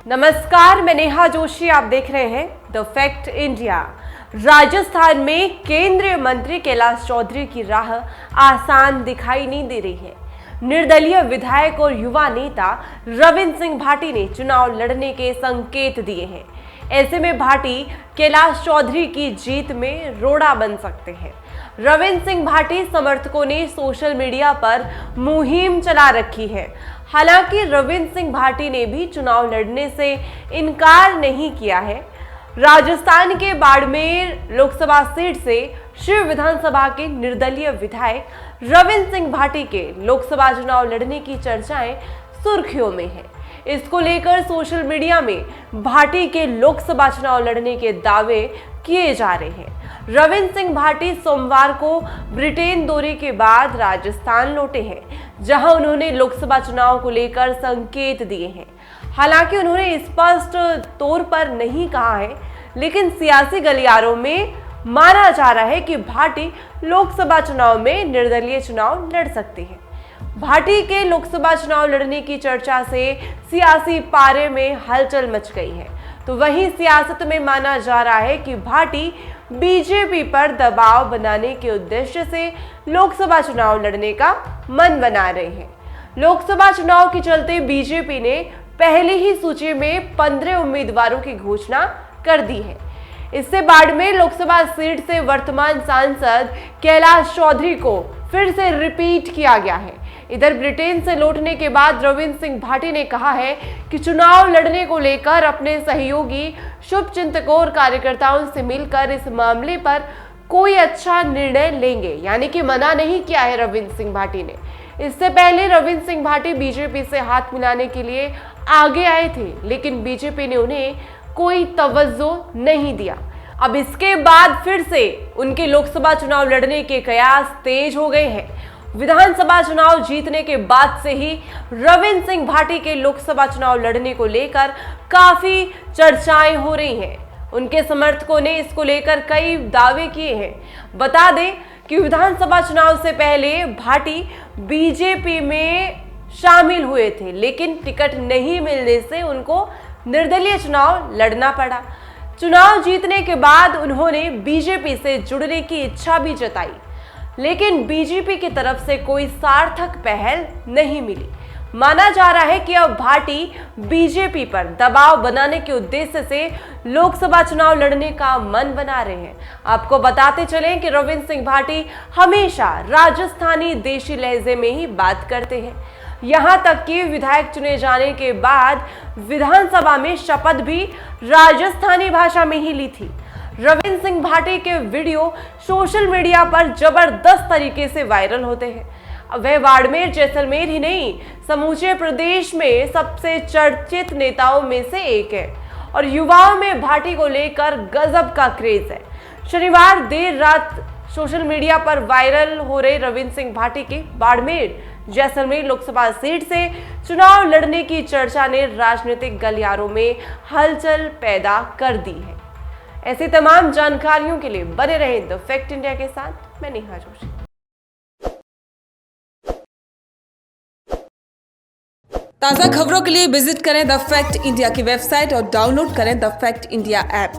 नमस्कार, मैं नेहा जोशी। आप देख रहे हैं द फैक्ट इंडिया। राजस्थान में केंद्रीय मंत्री कैलाश चौधरी की राह आसान दिखाई नहीं दे रही है। निर्दलीय विधायक और युवा नेता रविंद्र सिंह भाटी ने चुनाव लड़ने के संकेत दिए हैं। ऐसे में भाटी कैलाश चौधरी की जीत में रोड़ा बन सकते हैं। रविंद्र सिंह भाटी समर्थकों ने सोशल मीडिया पर मुहिम चला रखी है। हालांकि रविंद्र सिंह भाटी ने भी चुनाव लड़ने से इनकार नहीं किया है। राजस्थान के बाड़मेर लोकसभा सीट से शिव विधानसभा के निर्दलीय विधायक रविंद्र सिंह भाटी के लोकसभा चुनाव लड़ने की चर्चाएं सुर्खियों में है। इसको लेकर सोशल मीडिया में भाटी के लोकसभा चुनाव लड़ने के दावे किए जा रहे हैं। रविंद्र सिंह भाटी सोमवार को ब्रिटेन दौरे के बाद राजस्थान लौटे हैं, जहां उन्होंने लोकसभा चुनाव को लेकर संकेत दिए हैं। हालांकि उन्होंने स्पष्ट तौर पर नहीं कहा है, लेकिन सियासी गलियारों में माना जा रहा है कि भाटी लोकसभा चुनाव में निर्दलीय चुनाव लड़ सकते हैं। भाटी के लोकसभा चुनाव लड़ने की चर्चा से सियासी पारे में हलचल मच गई है। तो वहीं सियासत में माना जा रहा है कि भाटी बीजेपी पर दबाव बनाने के उद्देश्य से लोकसभा चुनाव लड़ने का मन बना रहे हैं। लोकसभा चुनाव के चलते बीजेपी ने पहले ही सूची में 15 उम्मीदवारों की घोषणा कर दी है। इससे बाड़मेर लोकसभा सीट से वर्तमान सांसद कैलाश चौधरी को फिर से रिपीट किया गया है। इधर ब्रिटेन से लौटने के बाद रविंद्र सिंह भाटी ने कहा है कि चुनाव लड़ने को लेकर अपने सहयोगी शुभचिंतकों और कार्यकर्ताओं से मिलकर इस मामले पर कोई अच्छा निर्णय लेंगे, यानी कि मना नहीं किया है रविंद्र सिंह भाटी ने। इससे पहले रविंद्र सिंह भाटी बीजेपी से हाथ मिलाने के लिए आगे आए थे, लेकिन बीजेपी ने उन्हें कोई तवज्जो नहीं दिया। अब इसके बाद फिर से उनके लोकसभा चुनाव लड़ने के कयास तेज हो गए हैं। विधानसभा चुनाव जीतने के बाद से ही रविंद्र सिंह भाटी के लोकसभा चुनाव लड़ने को लेकर काफी चर्चाएं हो रही हैं। उनके समर्थकों ने इसको लेकर कई दावे किए हैं। बता दें कि विधानसभा चुनाव से पहले भाटी बीजेपी में शामिल हुए थे, लेकिन टिकट नहीं मिलने से उनको निर्दलीय चुनाव लड़ना पड़ा। चुनाव जीतने के बाद उन्होंने बीजेपी से जुड़ने की इच्छा भी जताई, लेकिन बीजेपी की तरफ से कोई सार्थक पहल नहीं मिली। माना जा रहा है कि अब भाटी बीजेपी पर दबाव बनाने के उद्देश्य से लोकसभा चुनाव लड़ने का मन बना रहे हैं। आपको बताते चलें कि रविंद्र सिंह भाटी हमेशा राजस्थानी देशी लहजे में ही बात करते हैं। यहां तक कि विधायक चुने जाने के बाद विधानसभा में शपथ भी राजस्थानी भाषा में ही ली थी। रविंद्र सिंह भाटी के वीडियो सोशल मीडिया पर जबरदस्त तरीके से वायरल होते हैं। वह बाड़मेर जैसलमेर ही नहीं, समूचे प्रदेश में सबसे चर्चित नेताओं में से एक है और युवाओं में भाटी को लेकर गजब का क्रेज है। शनिवार देर रात सोशल मीडिया पर वायरल हो रहे रविंद्र सिंह भाटी के बाड़मेर जैसलमेर लोकसभा सीट से चुनाव लड़ने की चर्चा ने राजनीतिक गलियारों में हलचल पैदा कर दी है। ऐसी तमाम जानकारियों के लिए बने रहें द फैक्ट इंडिया के साथ। मैं नेहा जोशी। ताज़ा खबरों के लिए विजिट करें द फैक्ट इंडिया की वेबसाइट और डाउनलोड करें द फैक्ट इंडिया ऐप।